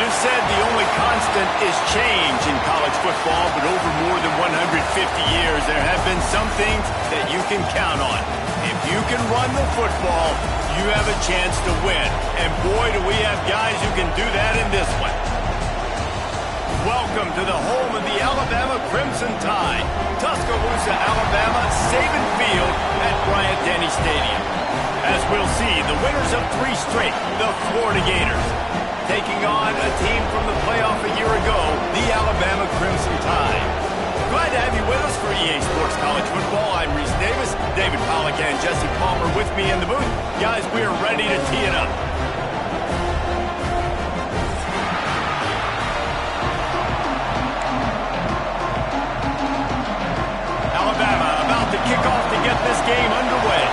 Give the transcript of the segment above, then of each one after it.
been said the only constant is change in college football, but over more than 150 years, there have been some things that you can count on. If you can run the football, you have a chance to win. And boy, do we have guys who can do that in this one. Welcome to the home of the Alabama Crimson Tide. Tuscaloosa, Alabama, Saban Field at Bryant-Denny Stadium. As we'll see, the winners of 3 straight, the Florida Gators, taking on a team from the playoff a year ago, the Alabama Crimson Tide. Glad to have you with us for EA Sports College Football. I'm Reese Davis, David Pollack and Jesse Palmer with me in the booth. Guys, we are ready to tee it up. Alabama about to kick off to get this game underway.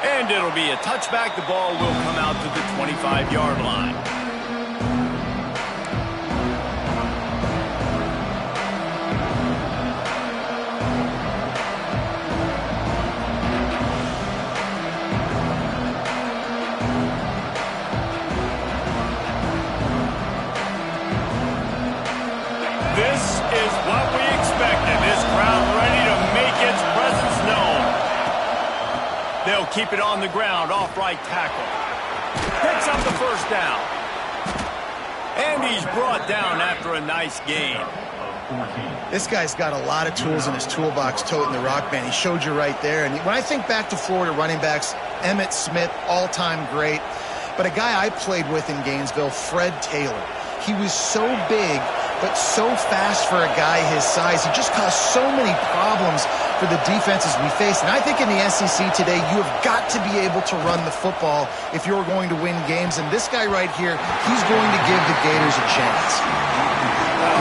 And it'll be a touchback. The ball will come out to the 25-yard line. This is what we expected. This crowd ready to make its presence known. They'll keep it on the ground, off right tackle. Picks up the first down. And he's brought down after a nice gain. This guy's got a lot of tools in his toolbox toting the rock, man. He showed you right there. And when I think back to Florida running backs, Emmitt Smith, all-time great. But a guy I played with in Gainesville, Fred Taylor. He was so big, but so fast for a guy his size. He just caused so many problems for the defenses we face. And I think in the SEC today, you have got to be able to run the football if you're going to win games. And this guy right here, he's going to give the Gators a chance.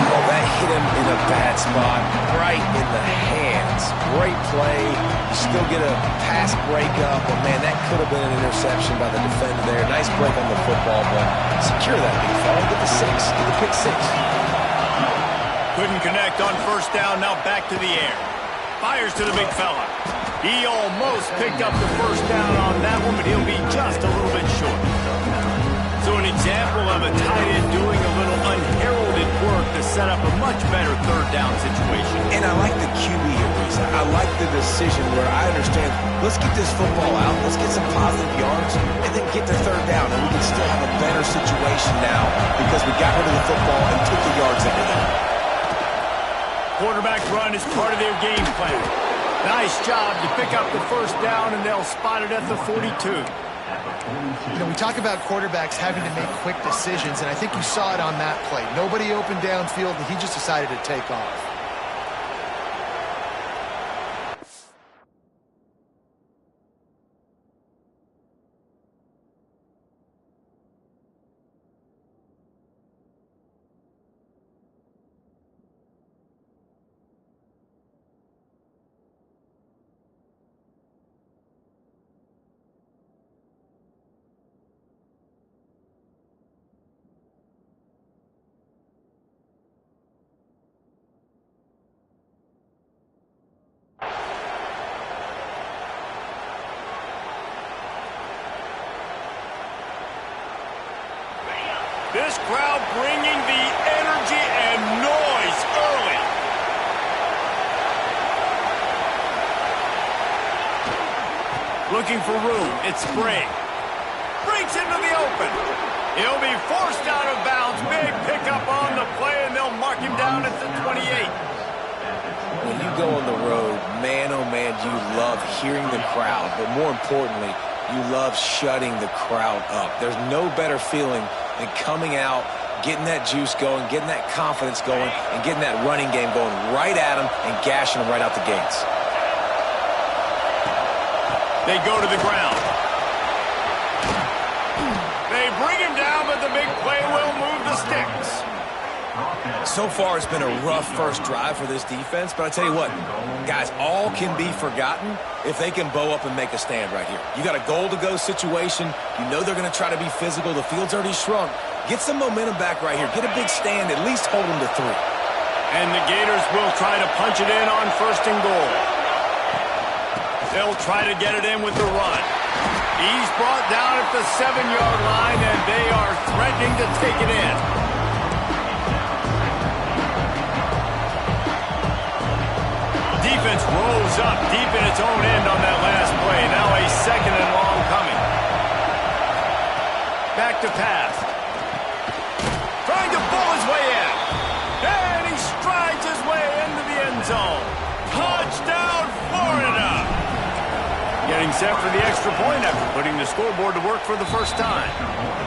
Oh, that hit him in a bad spot, right in the hands. Great play. You still get a pass breakup, but man, that could have been an interception by the defender there. Nice break on the football, but secure that big fella. Get the 6, get the pick 6. Couldn't connect on first down, now back to the air. Fires to the big fella. He almost picked up the first down on that one, but he'll be just a little bit short. So an example of a tight end doing a little unheralded work to set up a much better third down situation. And I like the QB here, Reese. I like the decision where I understand, let's get this football out, let's get some positive yards, and then get to third down, and we can still have a better situation now because we got rid of the football and took the yards into them. Quarterback run is part of their game plan. Nice job to pick up the first down, and they'll spot it at the 42. You know, we talk about quarterbacks having to make quick decisions, and I think you saw it on that play. Nobody opened downfield, and he just decided to take off. This crowd bringing the energy and noise early. Looking for room. It's Sprague. Breaks into the open. He'll be forced out of bounds. Big pickup on the play, and they'll mark him down at the 28. When you go on the road, man, oh man, you love hearing the crowd. But more importantly, you love shutting the crowd up. There's no better feeling than coming out, getting that juice going, getting that confidence going, and getting that running game going right at them and gashing them right out the gates. They go to the ground. They bring him down, but the big play will move the sticks. So far, it's been a rough first drive for this defense, but I tell you what, guys, all can be forgotten if they can bow up and make a stand right here. You got a goal-to-go situation. You know they're going to try to be physical. The field's already shrunk. Get some momentum back right here. Get a big stand. At least hold them to 3. And the Gators will try to punch it in on 1st and goal. They'll try to get it in with the run. He's brought down at the 7-yard line, and they are threatening to take it in. Defense rose up deep in its own end on that last play. Now a 2nd and long coming. Back to pass. Trying to pull his way in. And he strides his way into the end zone. Touchdown, Florida! Getting set for the extra point after putting the scoreboard to work for the first time.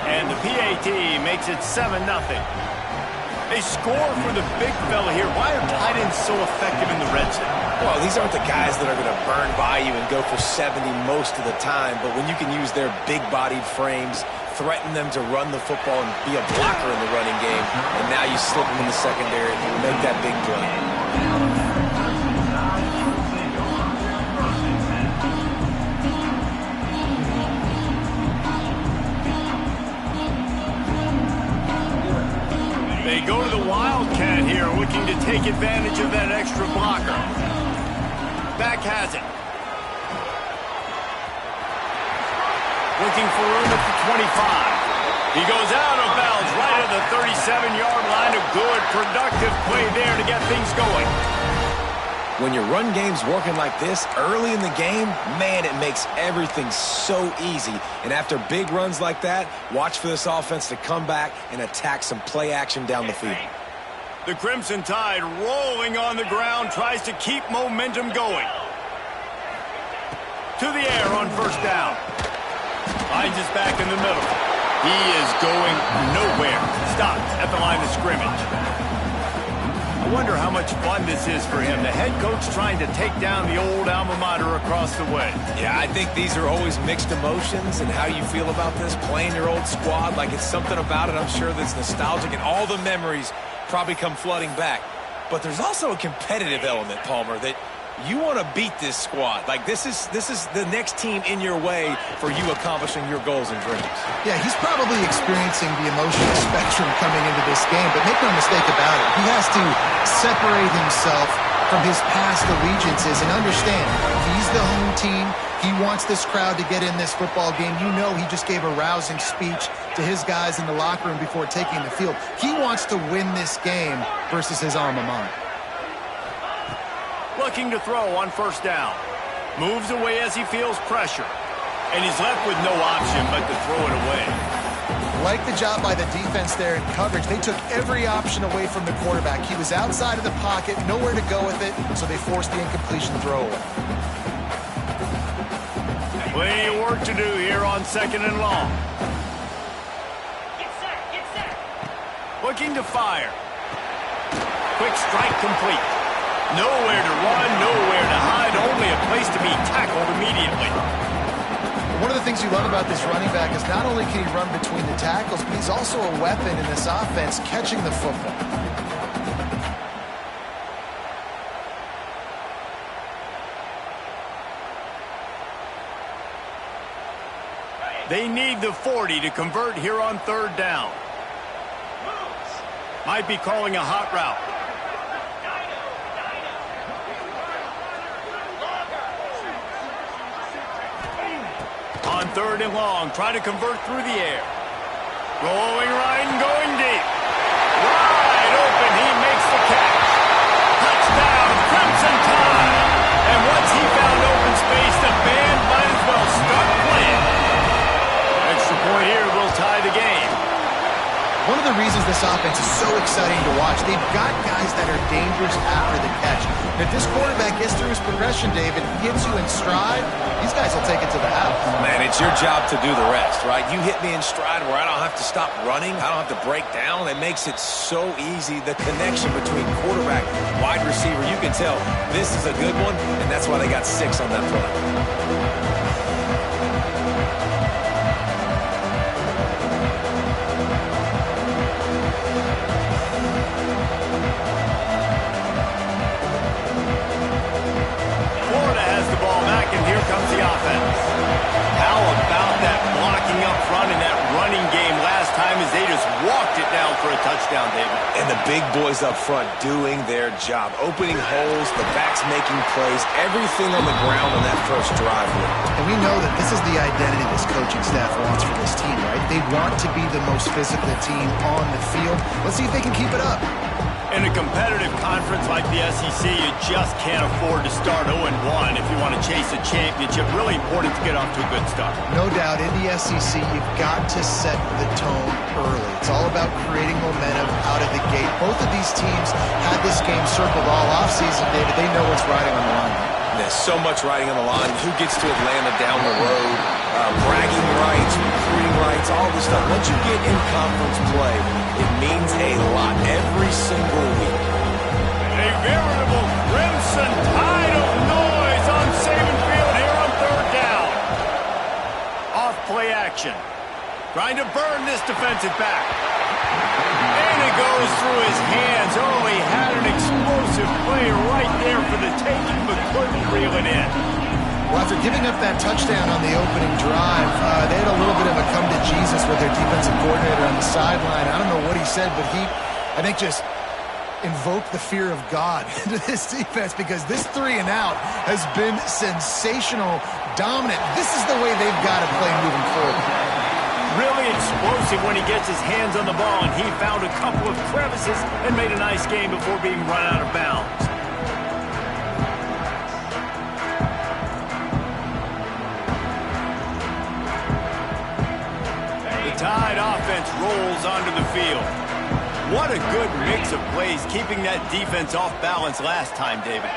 And the PAT makes it 7-0. They score for the big fella here. Why are tight ends so effective in the red zone? Well, these aren't the guys that are going to burn by you and go for 70 most of the time, but when you can use their big-bodied frames, threaten them to run the football and be a blocker in the running game, and now you slip them in the secondary and make that big play. They go to the Wildcat here, looking to take advantage of that extra blocker. Back has it. Looking for room at the 25. He goes out of bounds right at the 37-yard line. A good, productive play there to get things going. When your run game's working like this early in the game, man, it makes everything so easy. And after big runs like that, watch for this offense to come back and attack some play action down the field. The Crimson Tide rolling on the ground, tries to keep momentum going. To the air on first down. Finds his back in the middle. He is going nowhere. Stopped at the line of scrimmage. I wonder how much fun this is for him. The head coach trying to take down the old alma mater across the way. Yeah, I think these are always mixed emotions, and how you feel about this, playing your old squad, like it's something about it, I'm sure, that's nostalgic, and all the memories probably come flooding back. But there's also a competitive element, Palmer, that you want to beat this squad. Like, this is the next team in your way for you accomplishing your goals and dreams. Yeah, he's probably experiencing the emotional spectrum coming into this game, but make no mistake about it. He has to separate himself from his past allegiances and understand he's the home team. He wants this crowd to get in this football game. You know he just gave a rousing speech to his guys in the locker room before taking the field. He wants to win this game versus his alma mater. Looking to throw on first down. Moves away as he feels pressure. And he's left with no option but to throw it away. Like the job by the defense there in coverage. They took every option away from the quarterback. He was outside of the pocket, nowhere to go with it, so they forced the incompletion throw away. Plenty of work to do here on 2nd and long. Get set. Looking to fire. Quick strike complete. Nowhere to run, nowhere to hide, only a place to be tackled immediately. One of the things you love about this running back is not only can he run between the tackles, but he's also a weapon in this offense catching the football. They need the 40 to convert here on third down. Might be calling a hot route. On 3rd and long, try to convert through the air. Rolling right and going deep. Wide open, he makes the catch. Touchdown, Crimson Tide. And once he found open space, the band might as well start playing. Extra point here will tie the game. One of the reasons this offense is so exciting to watch, they've got guys that are dangerous after the catch. And if this quarterback gets through his progression, David, gets you in stride, these guys will take it to the house. Man, it's your job to do the rest, right? You hit me in stride where I don't have to stop running. I don't have to break down. It makes it so easy. The connection between quarterback, wide receiver, you can tell this is a good one, and that's why they got 6 on that play. Comes the offense. How about that blocking up front in that running game last time as they just walked it down for a touchdown? touchdown, David. And the big boys up front doing their job. Opening holes, the backs making plays, everything on the ground on that first drive. And we know that this is the identity this coaching staff wants for this team, right? They want to be the most physical team on the field. Let's see if they can keep it up. In a competitive conference like the SEC, you just can't afford to start 0-1 if you want to chase a championship. Really important to get off to a good start. No doubt, in the SEC, you've got to set the tone early. It's all about creating momentum out of the gate. Both of these teams had this game circled all offseason, David. They know what's riding on the line. There's so much riding on the line. Who gets to Atlanta down the road? Bragging rights, recruiting rights, all this stuff. Once you get in conference play, it means a lot every single week. A veritable crimson tide of noise on Saban Field here on third down. Off play action. Trying to burn this defensive back. And it goes through his hands. Oh, he had an explosive play right there for the taking, but couldn't reel it in. Well, after giving up that touchdown on the opening drive, they had a little bit of a come to Jesus with their defensive coordinator on the sideline. I don't know what he said, but he, I think, just invoked the fear of God into this defense, because this 3-and-out has been sensational, dominant. This is the way they've got to play moving forward. Really explosive when he gets his hands on the ball, and he found a couple of crevices and made a nice game before being run out of bounds. The Tide offense rolls onto the field. What a good mix of plays, keeping that defense off balance last time, David.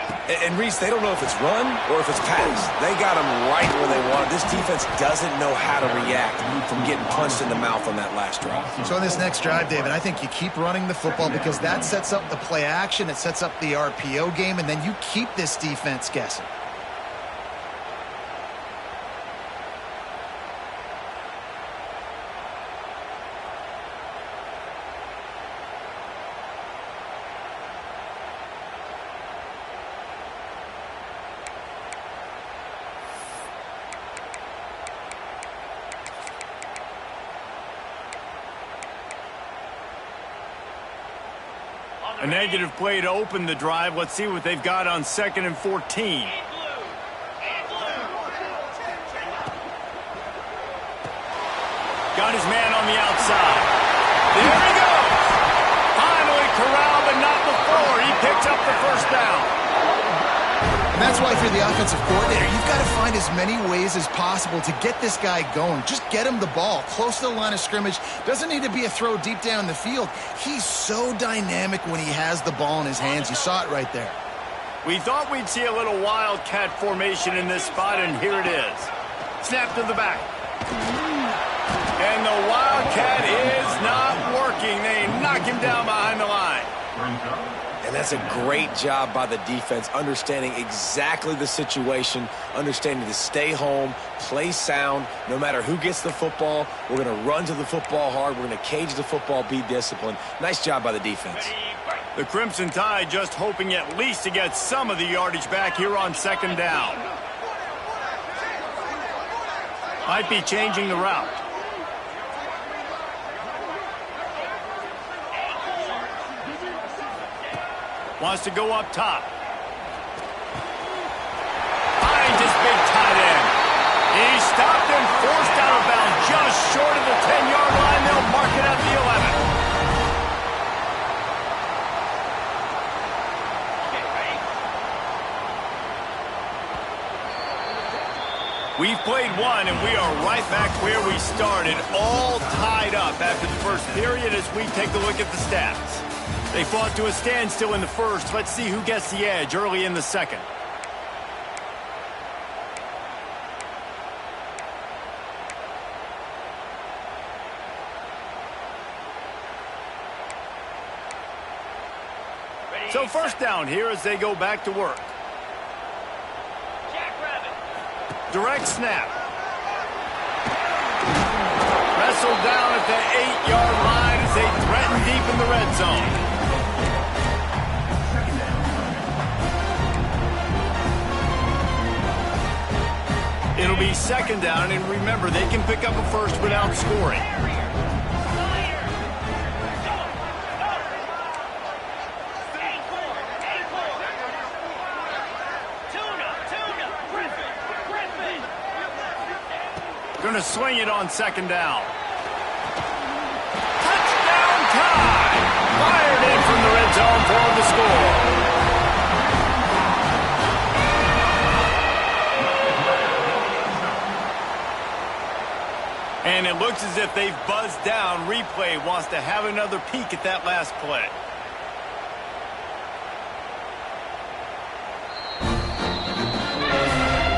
And Reese, they don't know if it's run or if it's pass. They got them right where they want it. This defense doesn't know how to react from getting punched in the mouth on that last drive. So on this next drive, David, I think you keep running the football, because that sets up the play action, it sets up the RPO game, and then you keep this defense guessing. A negative play to open the drive. Let's see what they've got on 2nd and 14. Got his man on the outside. There he goes. Finally corralled, but not before. He picks up the first down. And that's why, if you're the offensive coordinator, you've got to find as many ways as possible to get this guy going. Just get him the ball close to the line of scrimmage. Doesn't need to be a throw deep down the field. He's so dynamic when he has the ball in his hands. You saw it right there. We thought we'd see a little wildcat formation in this spot, and here it is. Snap to the back. And the wildcat is not working. They knock him down behind the line. And that's a great job by the defense, understanding exactly the situation, understanding to stay home, play sound. No matter who gets the football, we're going to run to the football hard. We're going to cage the football, be disciplined. Nice job by the defense. The Crimson Tide just hoping at least to get some of the yardage back here on 2nd down. Might be changing the route. Wants to go up top. Finds his big tight end. He's stopped and forced out of bounds just short of the 10-yard line. They'll mark it at the 11. We've played one, and we are right back where we started, all tied up after the first period as we take a look at the stats. They fought to a standstill in the first. Let's see who gets the edge early in the second. So first down here as they go back to work. Direct snap. Wrestled down at the 8-yard line as they threaten deep in the red zone. It'll be 2nd down, and remember, they can pick up a first without scoring. Gonna swing it on second down. Touchdown time! Fired in from the red zone for the score. And it looks as if they've buzzed down. Replay wants to have another peek at that last play.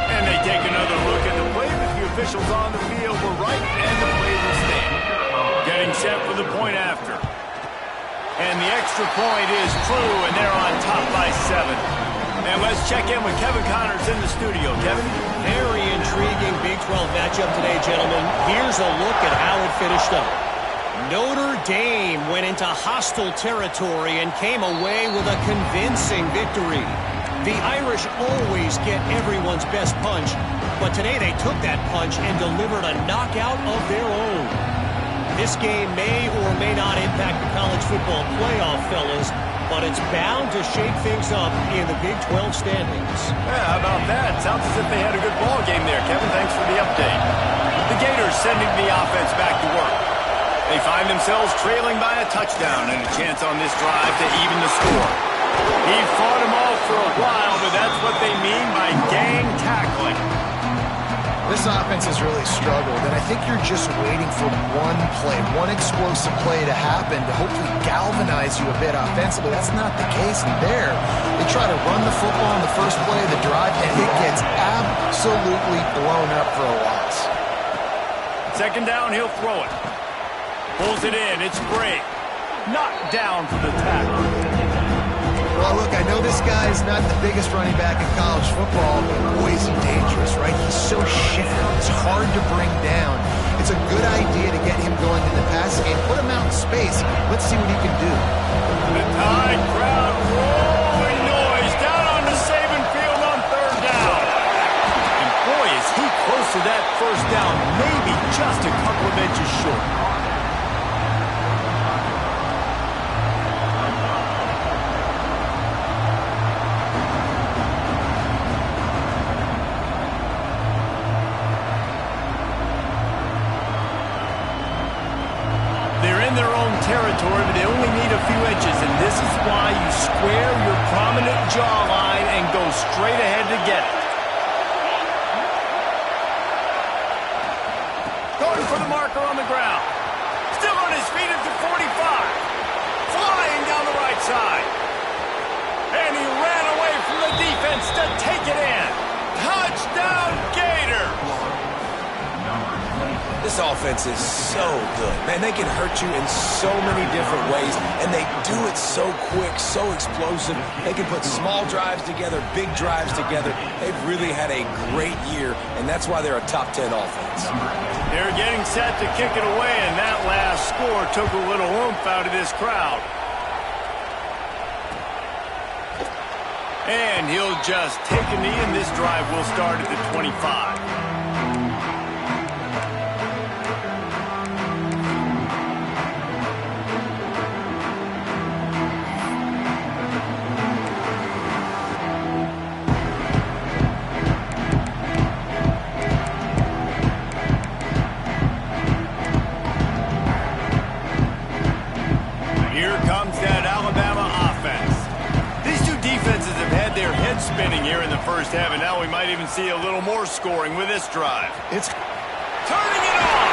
And they take another look at the play, but the officials on the field were right, and the play will stand. Getting set for the point after. And the extra point is true, and they're on top by 7. And let's check in with Kevin Connors in the studio. Kevin? Very intriguing Big 12 matchup today, gentlemen. Here's a look at how it finished up. Notre Dame went into hostile territory and came away with a convincing victory. The Irish always get everyone's best punch, but today they took that punch and delivered a knockout of their own. This game may or may not impact the college football playoff, fellas, but it's bound to shake things up in the Big 12 standings. Yeah, how about that? Sounds as if they had a good ball game there. Kevin, thanks for the update. The Gators sending the offense back to work. They find themselves trailing by a touchdown and a chance on this drive to even the score. He fought them off for a while, but that's what they mean by gang tackling. This offense has really struggled, and I think you're just waiting for one play, one explosive play to happen to hopefully galvanize you a bit offensively. That's not the case, and there, they try to run the football on the first play of the drive, and it gets absolutely blown up for a loss. Second down, he'll throw it. Pulls it in, it's Bray. Knocked down for the tackle. Well, look, I know this guy is not the biggest running back in college football, but boy, is he dangerous, right? He's so shallow. It's hard to bring down. It's a good idea to get him going in the passing game. Put him out in space. Let's see what he can do. The Tide crowd rolling noise down on the Saban field on third down. And boy, is he close to that first down, maybe just a couple of inches short. Territory, but they only need a few inches, and this is why you square your prominent jawline and go straight ahead to get it. Going for the marker on the ground. Still on his feet at the 45. Flying down the right side. And he ran away from the defense to take it in. Touchdown, Gator! This offense is so good. Man, they can hurt you in so many different ways, and they do it so quick, so explosive. They can put small drives together, big drives together. They've really had a great year, and that's why they're a top 10 offense. They're getting set to kick it away, and that last score took a little oomph out of this crowd. And he'll just take a knee, and this drive will start at the 25. Spinning here in the first half, and now we might even see a little more scoring with this drive. It's turning it on.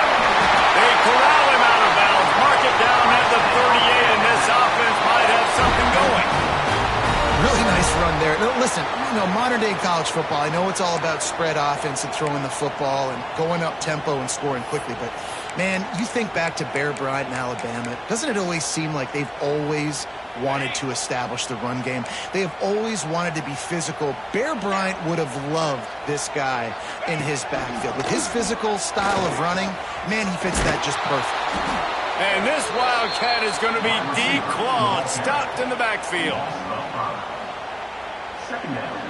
They corral him out of bounds, mark it down at the 38, and this offense might have something going. really nice run there. Now, listen, modern-day college football, I know it's all about spread offense and throwing the football and going up tempo and scoring quickly, but, man, you think back to Bear Bryant in Alabama, doesn't it always seem like they've always wanted to establish the run game? They have always wanted to be physical. Bear Bryant would have loved this guy in his backfield. With his physical style of running, man, he fits that just perfect. And this Wildcat is going to be declawed, stopped in the backfield. Second down.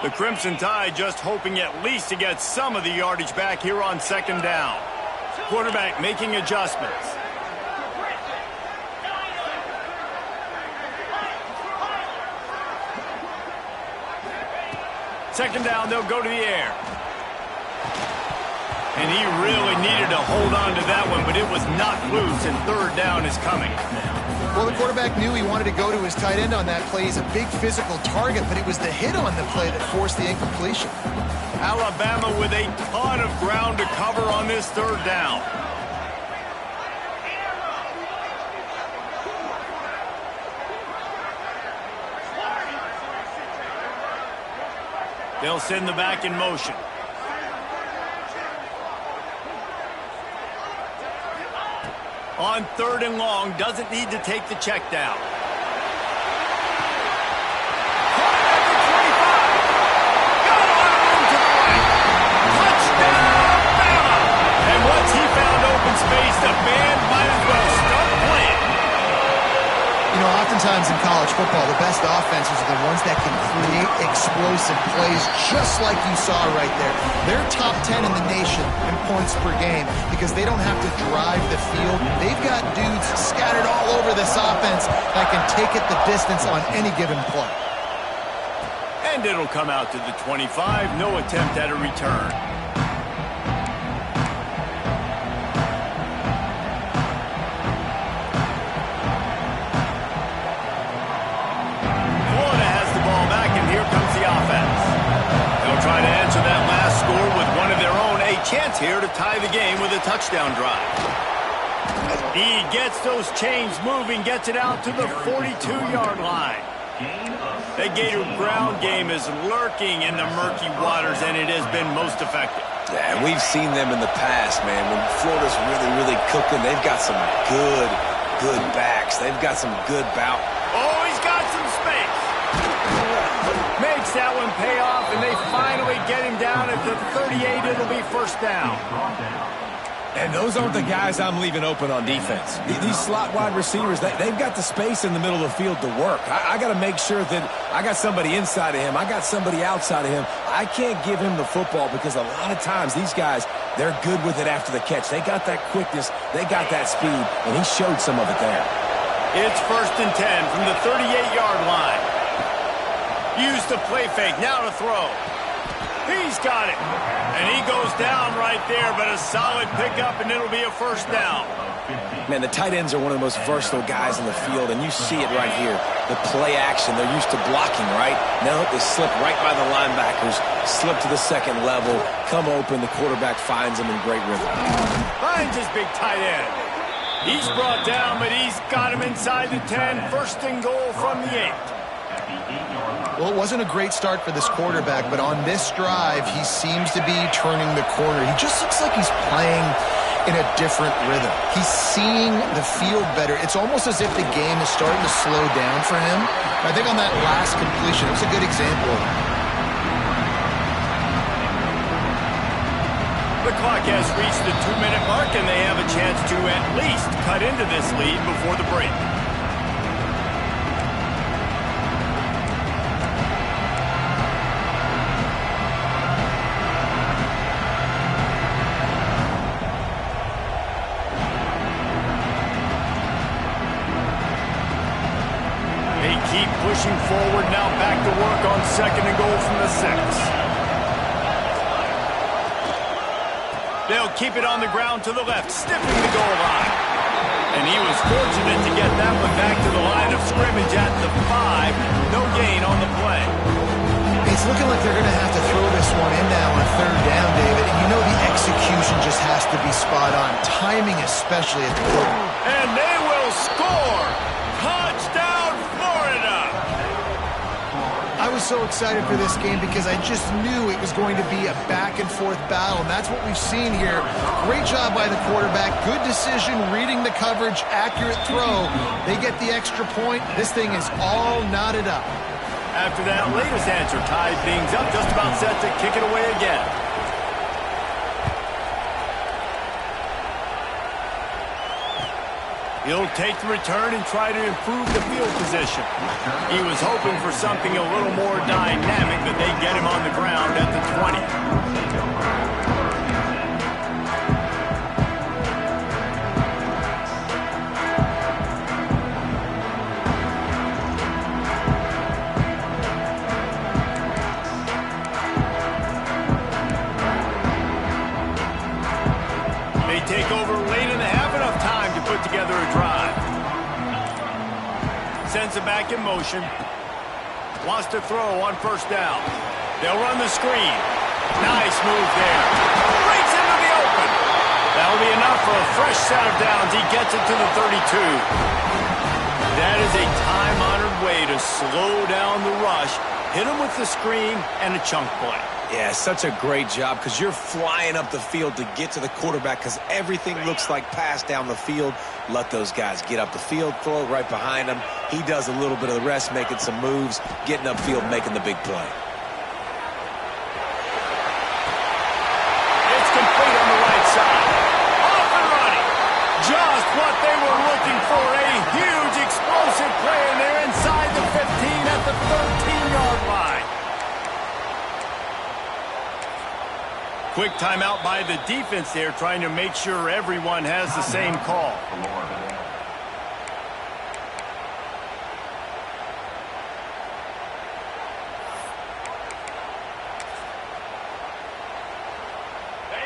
The Crimson Tide just hoping at least to get some of the yardage back here on second down. Quarterback making adjustments. Second down, they'll go to the air. And he really needed to hold on to that one, but it was not loose, and third down is coming. Well, the quarterback knew he wanted to go to his tight end on that play. He's a big physical target, but it was the hit on the play that forced the incompletion. Alabama with a ton of ground to cover on this third down. They'll send the back in motion. On third and long, doesn't need to take the check down. Touchdown, Bama! And once he found open space, the band might as well start playing. You know, oftentimes in college football, the best offenses are the ones that can create explosive plays, just like you saw right there. They're top 10 in the nation in points per game because they don't have to drive the field. They've got dudes scattered all over this offense that can take it the distance on any given play. And it'll come out to the 25. No attempt at a return. Florida has the ball back, and here comes the offense. They'll try to answer that last score with one of their own. A chance here to tie the game with a touchdown drive. He gets those chains moving, gets it out to the 42-yard line. The Gator ground game is lurking in the murky waters, and it has been most effective. Yeah, and we've seen them in the past, man. When Florida's really cooking, they've got some good backs. They've got some good bout. Oh, he's got some space. Makes that one pay off, and they finally get him down at the 38. It'll be first down. And those aren't the guys I'm leaving open on defense. These slot wide receivers, they've got the space in the middle of the field to work. I got to make sure that I got somebody inside of him. I got somebody outside of him. I can't give him the football because a lot of times these guys, they're good with it after the catch. They got that quickness. They got that speed, and he showed some of it there. It's first and 10 from the 38-yard line. Use the play fake. Now to throw. He's got it. And he goes down right there, but a solid pickup, and it'll be a first down. Man, the tight ends are one of the most versatile guys in the field, and you see it right here. The play action, they're used to blocking, right? Now they slip right by the linebackers, slip to the second level, come open, the quarterback finds them in great rhythm. Finds his big tight end. He's brought down, but he's got him inside the 10. First and goal from the 8. Well, it wasn't a great start for this quarterback, but on this drive, he seems to be turning the corner. He just looks like he's playing in a different rhythm. He's seeing the field better. It's almost as if the game is starting to slow down for him. I think on that last completion, it was a good example of it. The clock has reached the 2-minute mark, and they have a chance to at least cut into this lead before the break. They keep pushing forward, now back to work on second and goal from the 6. They'll keep it on the ground to the left, sniffing the goal line. And he was fortunate to get that one back to the line of scrimmage at the 5. No gain on the play. It's looking like they're going to have to throw this one in now on third down, David. And you know the execution just has to be spot on. Timing especially at the quarter. And they will score! Touchdown, Florida! I was so excited for this game because I just knew it was going to be a back-and-forth battle, and that's what we've seen here. Great job by the quarterback. Good decision, reading the coverage, accurate throw. They get the extra point. This thing is all knotted up. After that latest answer tied things up, just about set to kick it away again. He'll take the return and try to improve the field position. He was hoping for something a little more dynamic, but they get him on the ground at the 20. sends it back in motion. Wants to throw on first down. They'll run the screen. Nice move there. Breaks into the open. That'll be enough for a fresh set of downs. He gets it to the 32. That is a time-honored way to slow down the rush, hit him with the screen, and a chunk play. Yeah, such a great job because you're flying up the field to get to the quarterback because everything looks like pass down the field. Let those guys get up the field, throw it right behind him. He does a little bit of the rest, making some moves, getting upfield, making the big play. It's complete on the right side. Off and running. Just what they were looking for. A huge explosive play, and they're inside the 15 at the 13-yard line. Quick timeout by the defense there, trying to make sure everyone has the same call.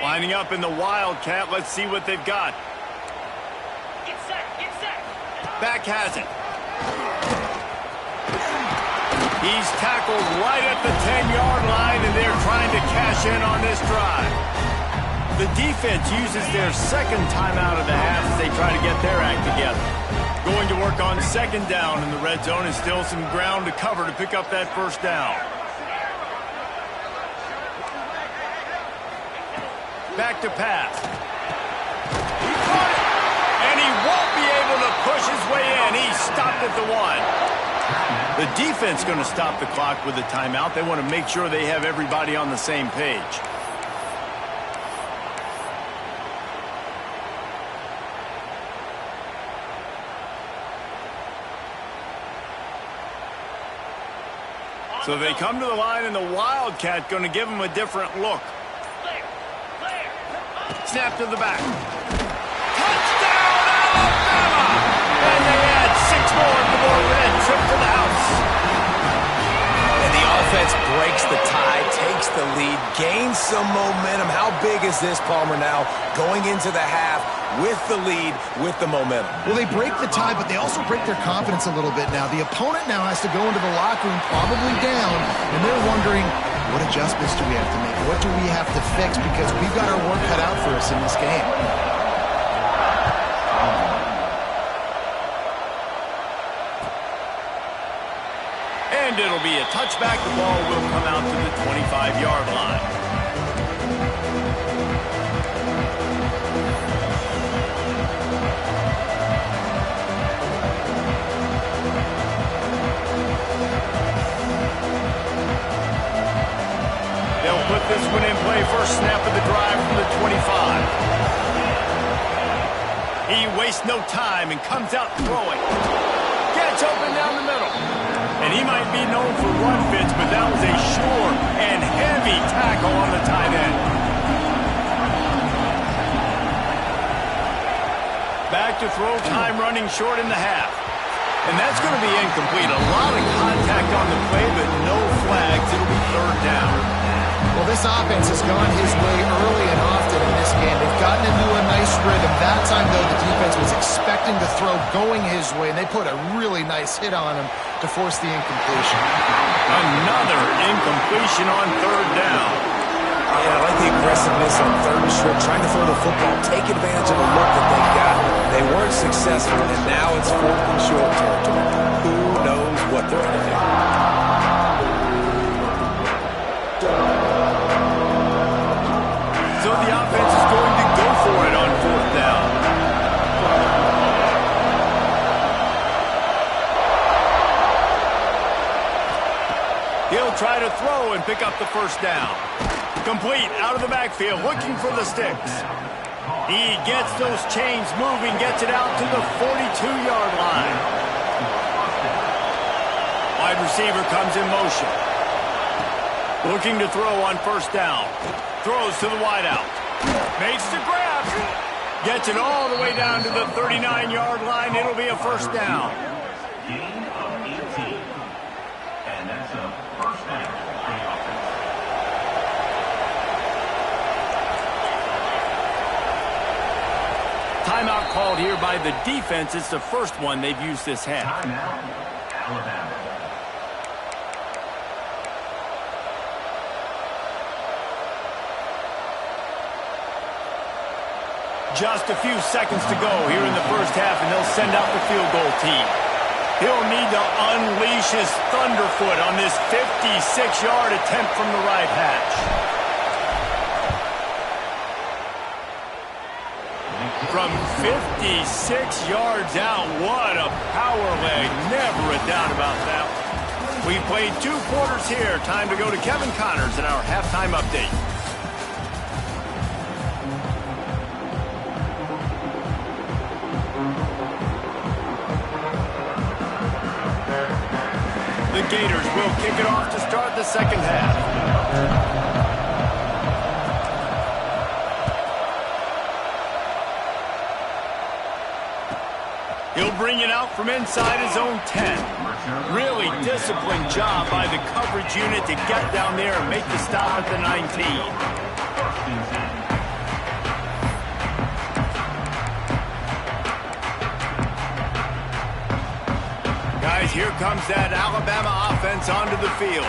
Lining up in the Wildcat. Let's see what they've got. Get set, get set. Back has it. He's tackled right at the 10-yard line, and they're trying to cash in on this drive. The defense uses their second timeout of the half as they try to get their act together. Going to work on second down in the red zone, and still some ground to cover to pick up that first down. Back to pass. He caught it, and he won't be able to push his way in. He stopped at the 1. The defense going to stop the clock with a timeout. They want to make sure they have everybody on the same page. So they come to the line, and the Wildcat going to give them a different look. Clear, clear. Snap to the back. Touchdown, Alabama! And they add 6 more to the board with that trip to the house. And the offense breaks the tie, takes the lead, gains some momentum. How big is this, Palmer, now going into the half with the lead, with the momentum? Well, they break the tie, but they also break their confidence a little bit now. The opponent now has to go into the locker room probably down, and they're wondering, what adjustments do we have to make? What do we have to fix? Because we've got our work cut out for us in this game. And it'll be a touchback. The ball will come out to the 25-yard line. They'll put this one in play. First snap of the drive from the 25. He wastes no time and comes out throwing. Gets open down the middle. And he might be known for run fits, but that was a sure and heavy tackle on the tight end. Back to throw, time running short in the half. And that's going to be incomplete. A lot of contact on the play, but no flags. It'll be third down. Well, this offense has gone his way early and often in this game. They've gotten into a nice rhythm. That time, though, the defense was expecting to throw going his way, and they put a really nice hit on him to force the incompletion. Another incompletion on third down. Yeah, I like the aggressiveness on third and short, trying to throw the football, take advantage of the look that they got. They weren't successful, and now it's fourth and short territory. Who knows what they're going to do? So the offense is going to go for it on fourth down. He'll try to throw and pick up the first down. Complete out of the backfield, looking for the sticks. He gets those chains moving, gets it out to the 42-yard line. Wide receiver comes in motion. Looking to throw on first down. Throws to the wideout. Makes the grab. Gets it all the way down to the 39-yard line. It'll be a first down. Gain of 18. And that's a first down for the offense. Timeout called here by the defense. It's the first one they've used this half. Timeout. Alabama. Just a few seconds to go here in the first half, and they'll send out the field goal team. He'll need to unleash his thunderfoot on this 56-yard attempt from the right hash. From 56 yards out, what a power leg. Never a doubt about that. We've played 2 quarters here. Time to go to Kevin Connors in our halftime update. The Gators will kick it off to start the second half. He'll bring it out from inside his own 10. Really disciplined job by the coverage unit to get down there and make the stop at the 19. Guys, here comes that Alabama offense onto the field.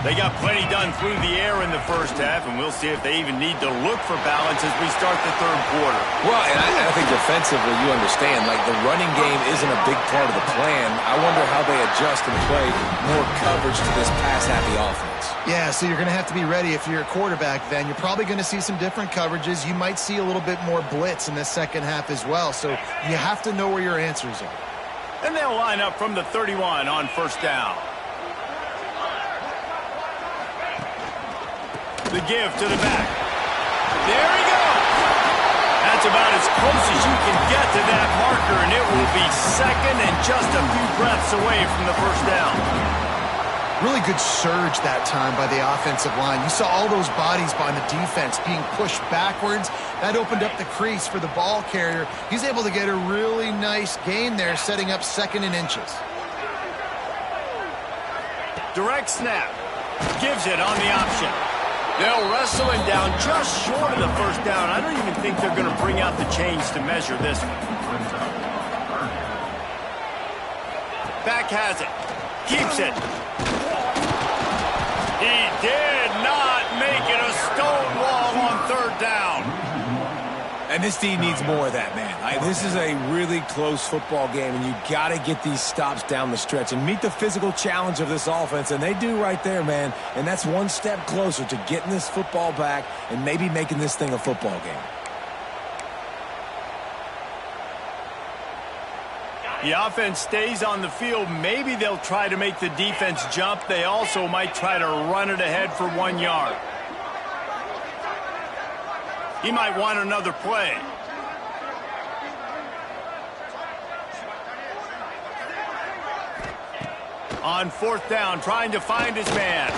They got plenty done through the air in the first half, and we'll see if they even need to look for balance as we start the third quarter. Well, and I think defensively, you understand, like the running game isn't a big part of the plan. I wonder how they adjust and play more coverage to this pass-happy offense. Yeah, so you're going to have to be ready if you're a quarterback then. You're probably going to see some different coverages. You might see a little bit more blitz in the second half as well, so you have to know where your answers are. And they'll line up from the 31 on first down. The give to the back. There he goes. That's about as close as you can get to that marker, and it will be second and just a few breaths away from the first down. Really good surge that time by the offensive line. You saw all those bodies by the defense being pushed backwards. That opened up the crease for the ball carrier. He's able to get a really nice gain there, setting up second and inches. Direct snap. Gives it on the option. They'll wrestle him down just short of the first down. I don't even think they're going to bring out the chains to measure this one. Back has it. Keeps it. He did not make it a stone wall on third down. And this team needs more of that, man. This is a really close football game, and you got to get these stops down the stretch and meet the physical challenge of this offense, and they do right there, man. And that's one step closer to getting this football back and maybe making this thing a football game. The offense stays on the field. Maybe they'll try to make the defense jump. They also might try to run it ahead for 1 yard. He might want another play. On fourth down, trying to find his man.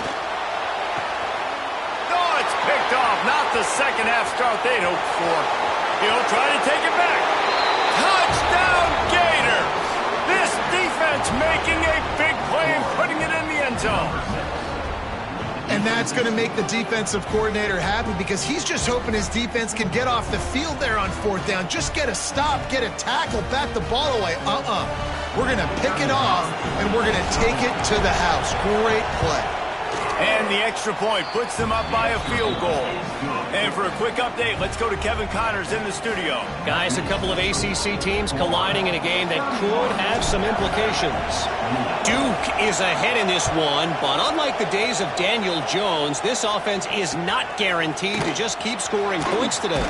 Oh, it's picked off. Not the second half start they'd hoped for. He'll try to take it back. Touchdown, Gators! This defense making a big play and putting it in the end zone. And that's going to make the defensive coordinator happy because he's just hoping his defense can get off the field there on fourth down. Just get a stop, get a tackle, bat the ball away. We're going to pick it off, and we're going to take it to the house. Great play. And the extra point puts them up by a field goal. And for a quick update, let's go to Kevin Connors in the studio. Guys, a couple of ACC teams colliding in a game that could have some implications. Duke is ahead in this one, but unlike the days of Daniel Jones, this offense is not guaranteed to just keep scoring points today.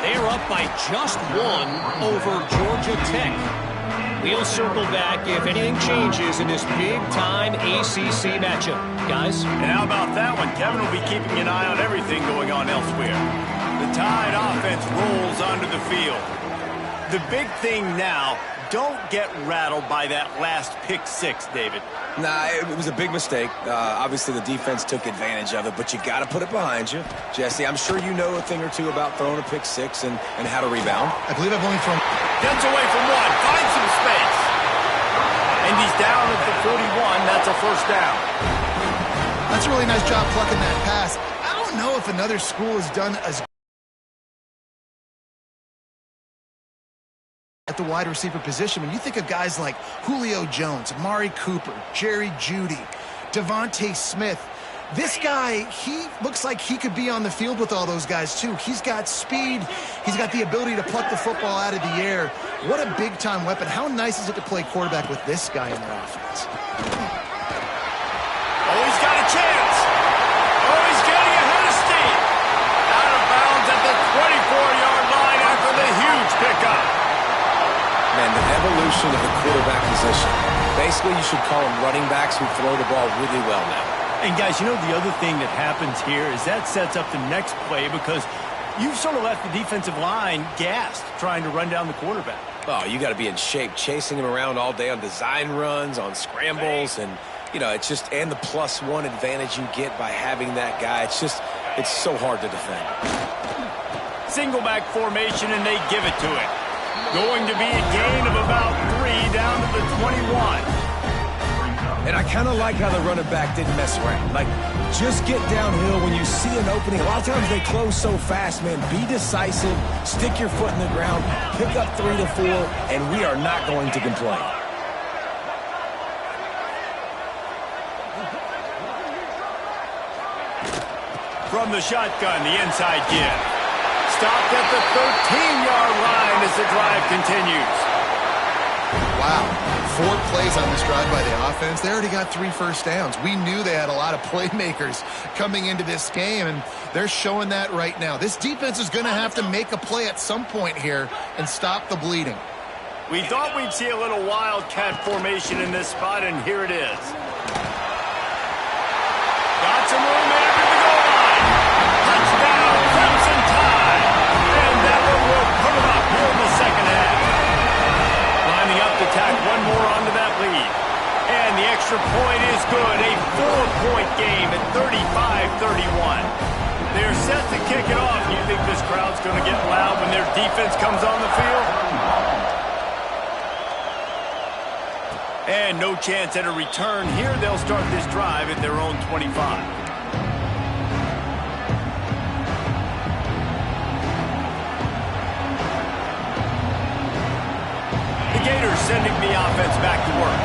They are up by just one over Georgia Tech. We'll circle back if anything changes in this big-time ACC matchup. Guys? And how about that one? Kevin will be keeping an eye on everything going on elsewhere. The Tide offense rolls onto the field. The big thing now, don't get rattled by that last pick six, David. Nah, it was a big mistake. Obviously, the defense took advantage of it, but you got to put it behind you. Jesse, I'm sure you know a thing or two about throwing a pick six and how to rebound. I believe I've only thrown... Gets away from one, finds some space. And he's down at the 41. That's a first down. That's a really nice job plucking that pass. I don't know if another school has done as at the wide receiver position. When you think of guys like Julio Jones, Amari Cooper, Jerry Jeudy, Devontae Smith, this guy, he looks like he could be on the field with all those guys too. He's got speed. He's got the ability to pluck the football out of the air. What a big-time weapon. How nice is it to play quarterback with this guy in their offense? Oh, he's got a chance. Oh, he's getting ahead of steam. Out of bounds at the 24-yard line after the huge pickup. Man, the evolution of the quarterback position. Basically, you should call them running backs who throw the ball really well now. And guys, you know the other thing that happens here is that sets up the next play because you've sort of left the defensive line gassed trying to run down the quarterback. Oh, you got to be in shape, chasing him around all day on design runs, on scrambles, and, you know, it's just, and the +1 advantage you get by having that guy. It's so hard to defend. Single back formation, and they give it to it. Going to be a gain of about 3 down to the 21. And I kind of like how the running back didn't mess around. Like, just get downhill when you see an opening. A lot of times they close so fast, man. Be decisive, stick your foot in the ground, pick up 3 to 4, and we are not going to complain. From the shotgun, the inside give. Stopped at the 13-yard line as the drive continues. Wow. 4 plays on this drive by the offense. They already got 3 first downs. We knew they had a lot of playmakers coming into this game, and they're showing that right now. This defense is going to have to make a play at some point here and stop the bleeding. We thought we'd see a little wildcat formation in this spot, and here it is. Got some room after the goal line. Touchdown, Crimson Tide. And that one will put them up here in the second half. Lining up to tack one more onto that lead. And the extra point is good. A 4-point game at 35-31. They're set to kick it off. You think this crowd's going to get loud when their defense comes on the field? And no chance at a return here. They'll start this drive at their own 25. The Gators sending the offense back to work.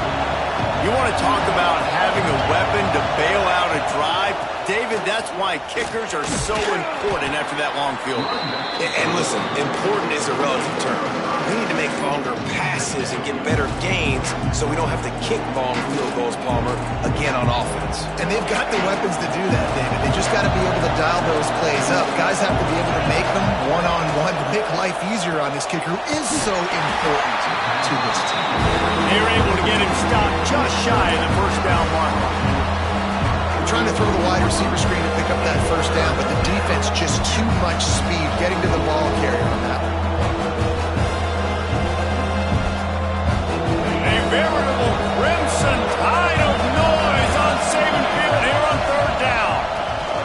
You want to talk about having a weapon to bail out a drive? David, that's why kickers are so important after that long field goal. And listen, important is a relative term. We need to make longer passes and get better gains so we don't have to kick long field goals, Palmer, again on offense. And they've got the weapons to do that, David. They just got to be able to dial those plays up. Guys have to be able to make them one-on-one to make life easier on this kicker who is so important to this team. They're able to get him stopped just shy of the first down mark. Trying to throw the wide receiver screen to pick up that first down, but the defense just too much speed getting to the ball carrier on that one. A veritable crimson tide of noise on Saban Field here on third down.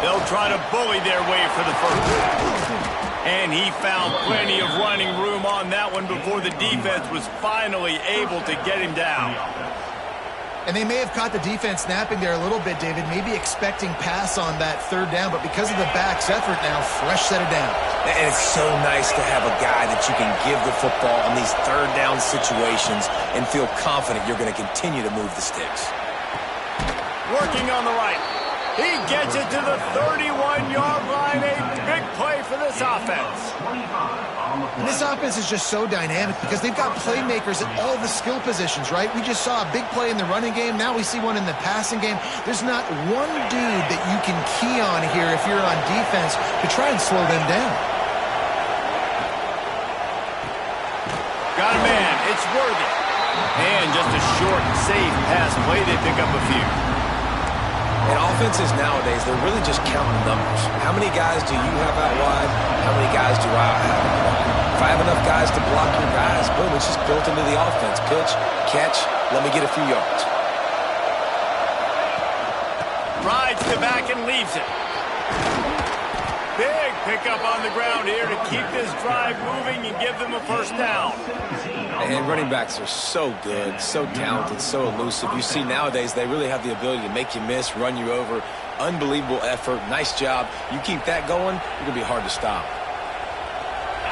They'll try to bully their way for the first. And he found plenty of running room on that one before the defense was finally able to get him down. And they may have caught the defense snapping there a little bit, David, maybe expecting pass on that third down, but because of the back's effort now, fresh set of down. And it's so nice to have a guy that you can give the football on these third down situations and feel confident you're going to continue to move the sticks. Working on the right. He gets it to the 31-yard line. A big play for this offense. And this offense is just so dynamic because they've got playmakers at all the skill positions, right? We just saw a big play in the running game. Now we see one in the passing game. There's not one dude that you can key on here if you're on defense to try and slow them down. Got a man. It's Worthy. And just a short, safe pass play. They pick up a few. And offenses nowadays, they're really just counting numbers. How many guys do you have out wide? How many guys do I have out wide? If I have enough guys to block your guys, boom, it's just built into the offense. Pitch, catch, let me get a few yards. Rides the back and leaves it. Big pickup on the ground here to keep this drive moving and give them a first down. And running backs are so good, so talented, so elusive. You see nowadays they really have the ability to make you miss, run you over. Unbelievable effort. Nice job. You keep that going, you're going to be hard to stop.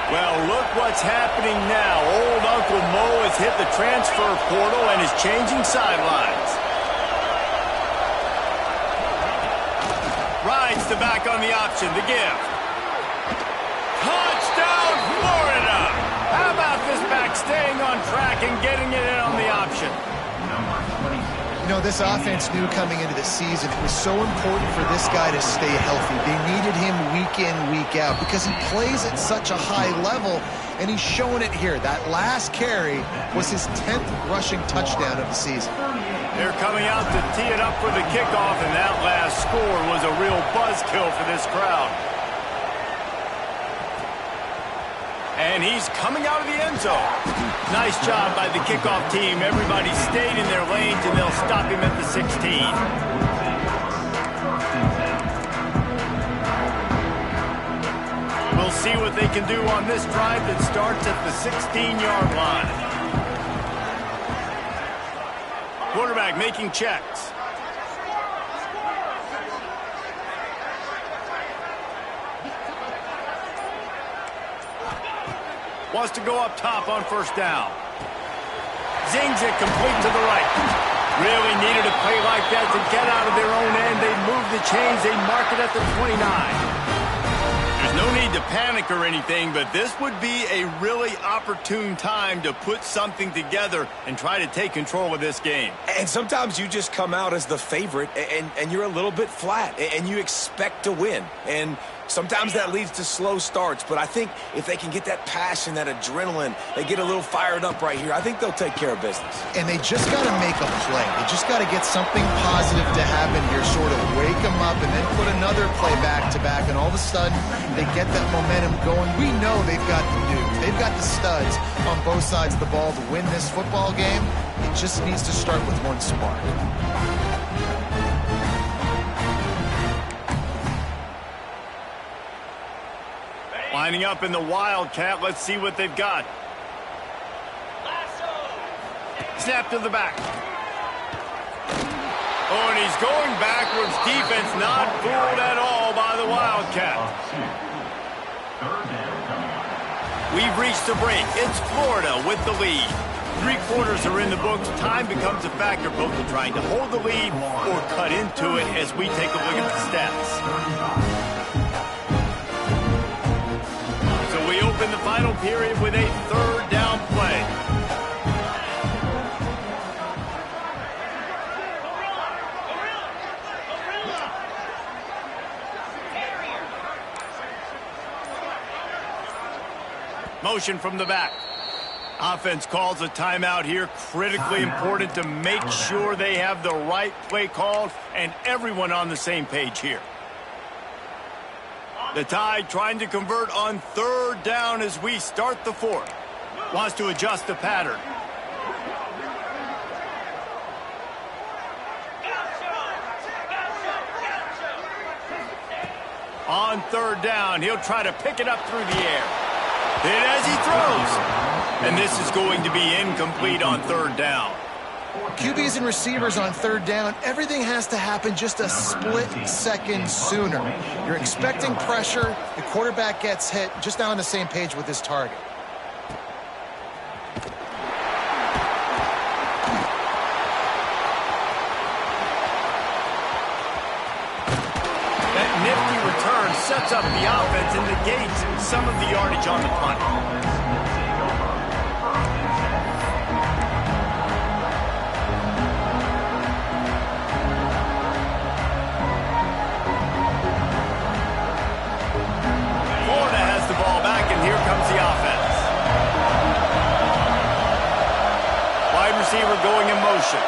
Well, look what's happening now. Old Uncle Mo has hit the transfer portal and is changing sidelines. Rides the back on the option, the give. Touchdown, Florida! How about this back staying on track and getting it in on the option? You know, this offense knew coming into the season it was so important for this guy to stay healthy. They needed him week in, week out because he plays at such a high level, and he's showing it here. That last carry was his 10th rushing touchdown of the season. They're coming out to tee it up for the kickoff, and that last score was a real buzzkill for this crowd. And he's coming out of the end zone. Nice job by the kickoff team. Everybody stayed in their lanes, and they'll stop him at the 16. We'll see what they can do on this drive that starts at the 16-yard line. Quarterback making checks. Wants to go up top on first down. Zings it complete to the right. Really needed a play like that to get out of their own end. They move the chains. They mark it at the 29. There's no need to panic or anything, but this would be a really opportune time to put something together and try to take control of this game. And sometimes you just come out as the favorite, and you're a little bit flat, and you expect to win. And sometimes that leads to slow starts, but I think if they can get that passion, that adrenaline, they get a little fired up right here, I think they'll take care of business. And they just got to make a play. They just got to get something positive to happen here, sort of wake them up, and then put another play back-to-back, and all of a sudden they get that momentum going. We know they've got the dudes. They've got the studs on both sides of the ball to win this football game. It just needs to start with one spark. Lining up in the Wildcat. Let's see what they've got. Snap to the back. Oh, and he's going backwards. Defense not fooled at all by the Wildcat. We've reached the break. It's Florida with the lead. 3 quarters are in the books. Time becomes a factor, both in trying to hold the lead or cut into it as we take a look at the stats. We open the final period with a third down play. Motion from the back. Offense calls a timeout here. Critically important to make sure they have the right play called and everyone on the same page here. The Tide trying to convert on third down as we start the fourth. Wants to adjust the pattern. On third down, he'll try to pick it up through the air. Hit as he throws. And this is going to be incomplete on third down. QBs and receivers on third down, everything has to happen just a split second sooner. You're expecting pressure, the quarterback gets hit, just not on the same page with his target. That nifty return sets up the offense and negates some of the yardage on the punt. Receiver going in motion.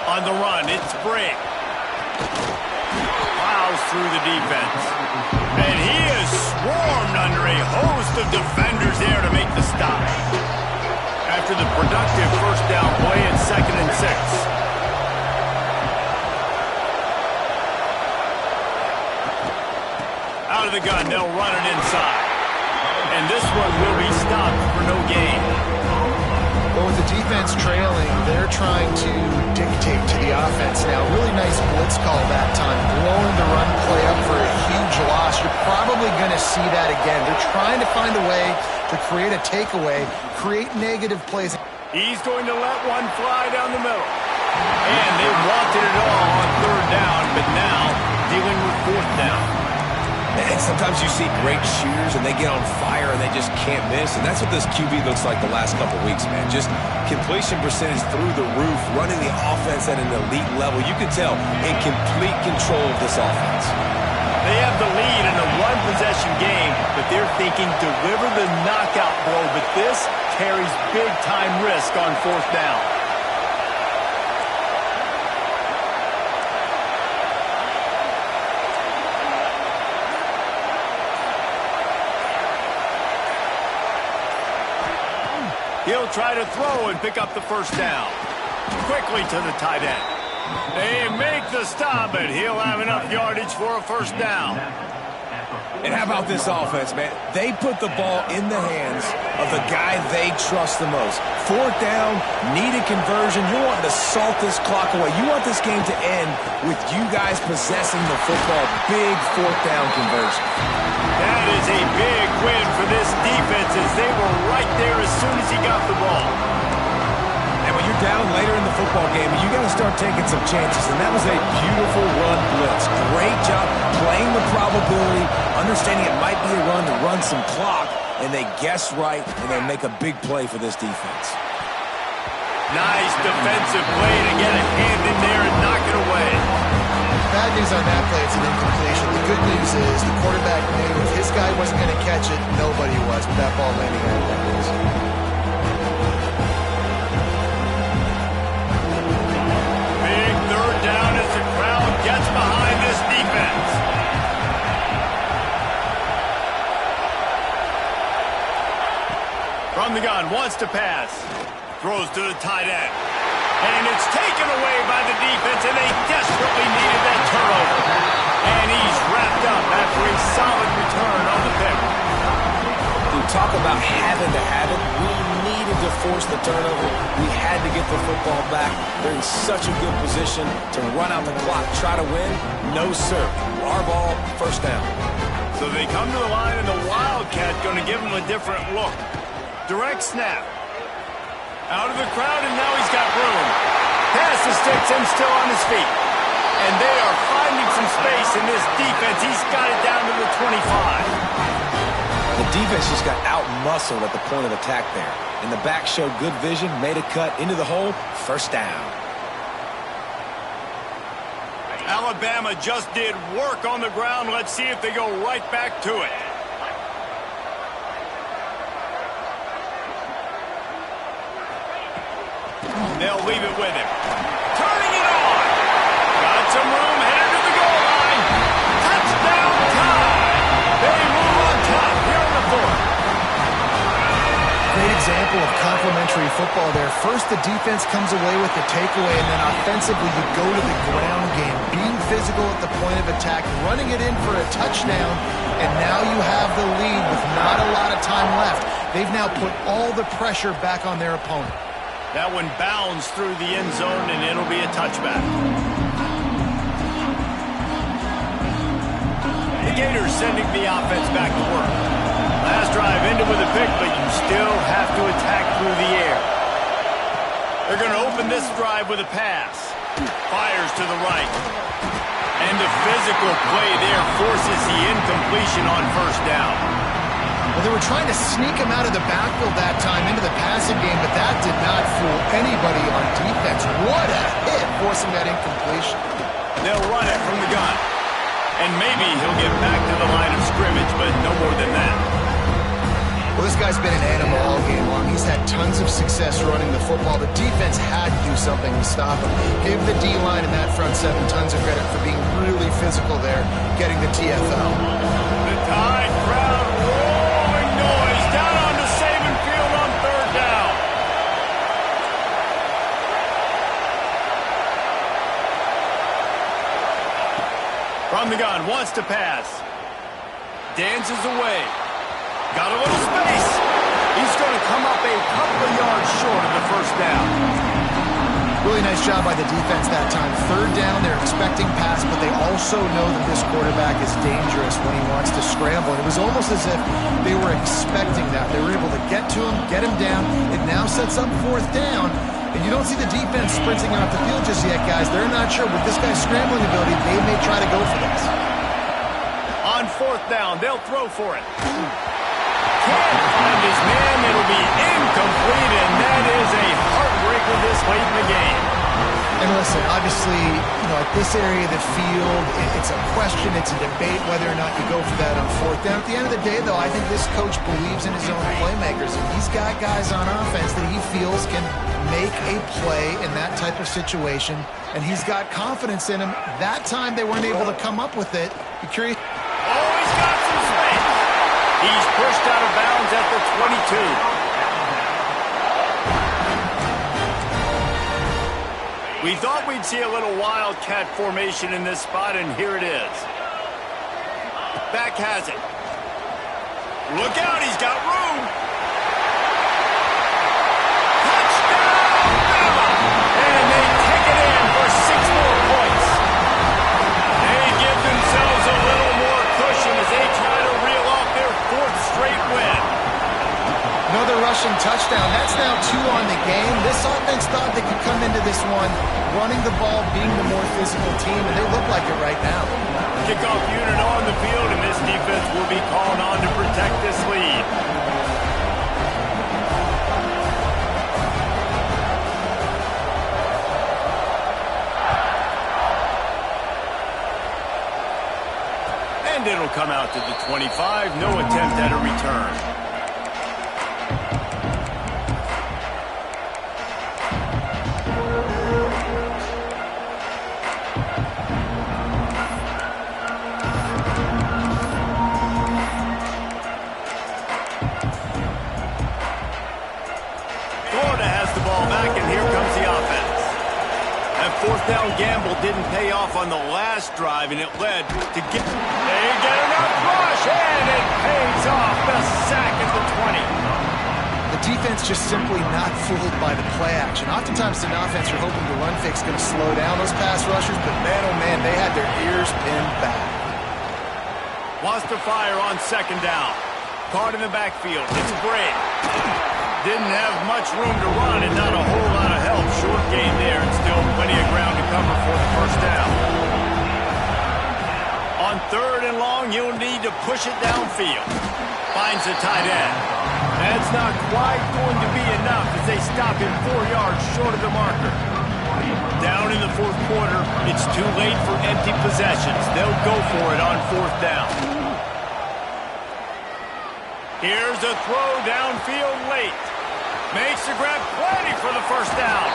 On the run, it's Briggs. Plows through the defense. And he is swarmed under a host of defenders there to make the stop. After the productive first down play, it's 2nd and 6. Out of the gun, they'll run it inside. And this one will be stopped for no gain. Well, Well, with the defense trailing, they're trying to dictate to the offense now. Really nice blitz call that time, blowing the run play up for a huge loss. You're probably going to see that again. They're trying to find a way to create a takeaway, create negative plays. He's going to let one fly down the middle. And they wanted it all on third down, but now dealing with fourth down. And sometimes you see great shooters and they get on fire and they just can't miss. And that's what this QB looks like the last couple weeks, man. Just completion percentage through the roof, running the offense at an elite level. You can tell in complete control of this offense. They have the lead in a one-possession game, but they're thinking deliver the knockout blow. But this carries big-time risk on fourth down. He'll try to throw and pick up the first down. Quickly to the tight end. They make the stop, but he'll have enough yardage for a first down. And how about this offense, man? They put the ball in the hands of the guy they trust the most. Fourth down, needed conversion. You're wanting to salt this clock away. You want this game to end with you guys possessing the football. Big fourth down conversion. That is a big win for this defense as they were right there as soon as he got the ball. And when you're down later in the football game, you got to start taking some chances. And that was a beautiful run blitz. Great job playing the probability, understanding it might be a run to run some clock, and they guess right, and they make a big play for this defense. Nice defensive play to get a hand in there and knock it away. Bad news on that play, it's an incompletion. The good news is the quarterback knew if his guy wasn't going to catch it, nobody was with that ball landing out of bounds. Big third down as the crowd gets behind this defense. From the gun, wants to pass. Throws to the tight end. And it's taken away by the defense, and they desperately needed that turnover. And he's wrapped up after a solid return on the pick. We talk about having to have it. We needed to force the turnover. We had to get the football back. They're in such a good position to run out the clock, try to win. No, sir. Our ball, first down. So they come to the line, and the Wildcat going to give them a different look. Direct snap. Out of the crowd, and now he's got room. Pass the sticks and still on his feet. And they are finding some space in this defense. He's got it down to the 25. The defense just got out-muscled at the point of attack there. And the back showed good vision, made a cut into the hole, first down. Alabama just did work on the ground. Let's see if they go right back to it. They'll leave it with him. Turning it on. Got some room, headed to the goal line. Touchdown time. They move on top here in the fourth. Great example of complementary football there. First, the defense comes away with the takeaway, and then offensively, you go to the ground game. Being physical at the point of attack, running it in for a touchdown, and now you have the lead with not a lot of time left. They've now put all the pressure back on their opponent. That one bounds through the end zone, and it'll be a touchback. The Gators sending the offense back to work. Last drive ended with a pick, but you still have to attack through the air. They're going to open this drive with a pass. Fires to the right. And the physical play there forces the incompletion on first down. Well, they were trying to sneak him out of the backfield that time into the passing game, but that did not fool anybody on defense. What a hit, forcing that incompletion. They'll run it from the gun. And maybe he'll get back to the line of scrimmage, but no more than that. Well, this guy's been an animal all game long. He's had tons of success running the football. The defense had to do something to stop him. Gave the D-line in that front seven tons of credit for being really physical there, getting the TFL. The Tide crowd rolling noise down onto Saban Field on third down. From the gun, wants to pass. Dances away. Got a little space. He's going to come up a couple of yards short of the first really nice job by the defense that time. Third down, they're expecting pass, but they also know that this quarterback is dangerous when he wants to scramble. And it was almost as if they were expecting that. They were able to get to him, get him down. It now sets up fourth down. And you don't see the defense sprinting off the field just yet, guys. They're not sure. With this guy's scrambling ability, they may try to go for this. On fourth down, they'll throw for it. Can't find his man. It'll be incomplete, and that is a heartbreaker this late in the game. And listen, obviously, at this area of the field, it's a question, it's a debate whether or not you go for that on fourth down. At the end of the day, though, I think this coach believes in his own playmakers, and he's got guys on offense that he feels can make a play in that type of situation, and he's got confidence in him. That time, they weren't able to come up with it. Be curious. Oh, he's got some space. He's pushed out of bounds at the 22. We thought we'd see a little wildcat formation in this spot, and here it is. Back has it. Look out, he's got room. Touchdown, Bama! And they take it in for 6 more points. They give themselves a little more cushion as they try to reel off their 4th straight win. Another rushing touchdown. That's now 2 on the game. This offense thought they could come into this one running the ball, being the more physical team, and they look like it right now. Kickoff unit on the field, and this defense will be called on to protect this lead. And it'll come out to the 25. No attempt at a return. Fourth down gamble didn't pay off on the last drive, and it led to get... They get enough rush, and it pays off. The sack at the 20. The defense just simply not fooled by the play action. Oftentimes, an offense you're hoping the run fix is going to slow down those pass rushers, but man, oh man, they had their ears pinned back. Wants to fire on second down. Caught in the backfield. It's a break. Didn't have much room to run and not a whole lot of help. Short gain there and still plenty of ground to cover for the first down. On third and long, you'll need to push it downfield. Finds the tight end. That's not quite going to be enough as they stop him 4 yards short of the marker. Down in the fourth quarter, it's too late for empty possessions. They'll go for it on fourth down. Here's a throw downfield late. Makes the grab plenty for the first down.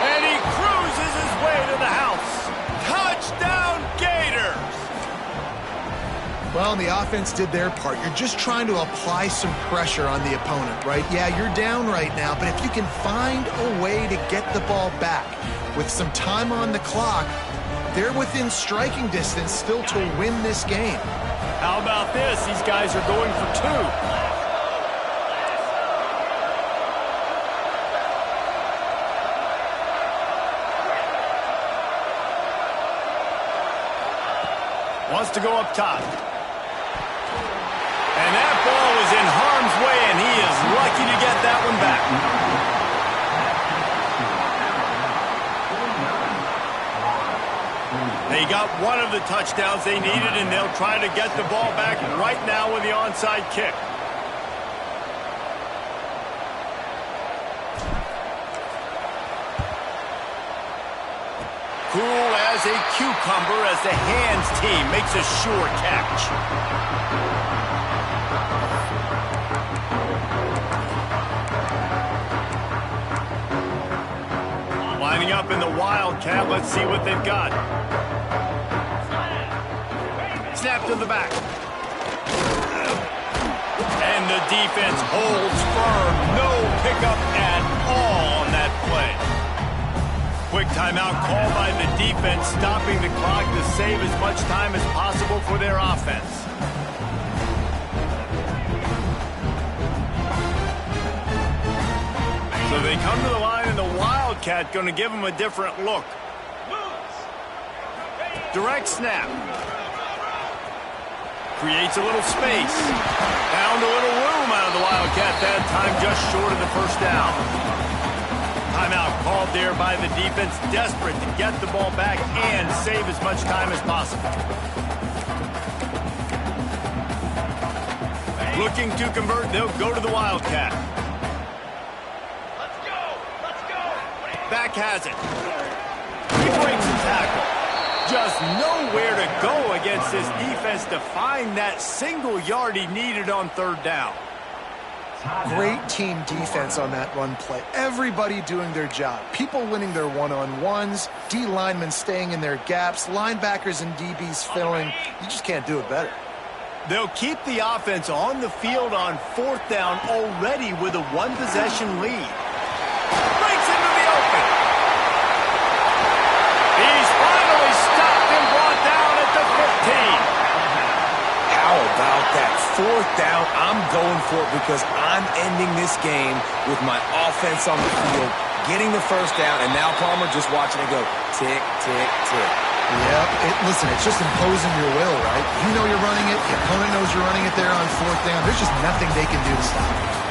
And he cruises his way to the house. Touchdown, Gators! Well, the offense did their part. You're just trying to apply some pressure on the opponent, right? Yeah, you're down right now, but if you can find a way to get the ball back with some time on the clock, they're within striking distance still to win this game. How about this? These guys are going for 2. Wants to go up top. And that ball is in harm's way, and he is lucky to get that one back. They got one of the touchdowns they needed, and they'll try to get the ball back right now with the onside kick. Cool as a cucumber as the hands team makes a sure catch. Lining up in the Wildcat. Let's see what they've got. Snap to the back. And the defense holds firm. No pickup at all on that play. Quick timeout call by the defense, stopping the clock to save as much time as possible for their offense. So they come to the line, and the Wildcat going to give them a different look. Direct snap. Creates a little space. Found a little room out of the Wildcat that time, just short of the first down. Timeout called there by the defense, desperate to get the ball back and save as much time as possible. Looking to convert, they'll go to the Wildcat. Let's go! Let's go! Back has it. He breaks the tackle. Just nowhere to go against this defense to find that single yard he needed on third down. Great team defense on that run play. Everybody doing their job. People winning their one-on-ones, D linemen staying in their gaps, linebackers and DBs filling. You just can't do it better. They'll keep the offense on the field on fourth down already with a one-possession lead. Breaks into the open. He's finally stopped and brought down at the 15. How about that? Fourth down, I'm going for it because I'm ending this game with my offense on the field, getting the first down, and now Palmer just watching it go tick, tick, tick. Yep. Listen, it's just imposing your will, right? You know you're running it. The opponent knows you're running it there on fourth down. There's just nothing they can do to stop it.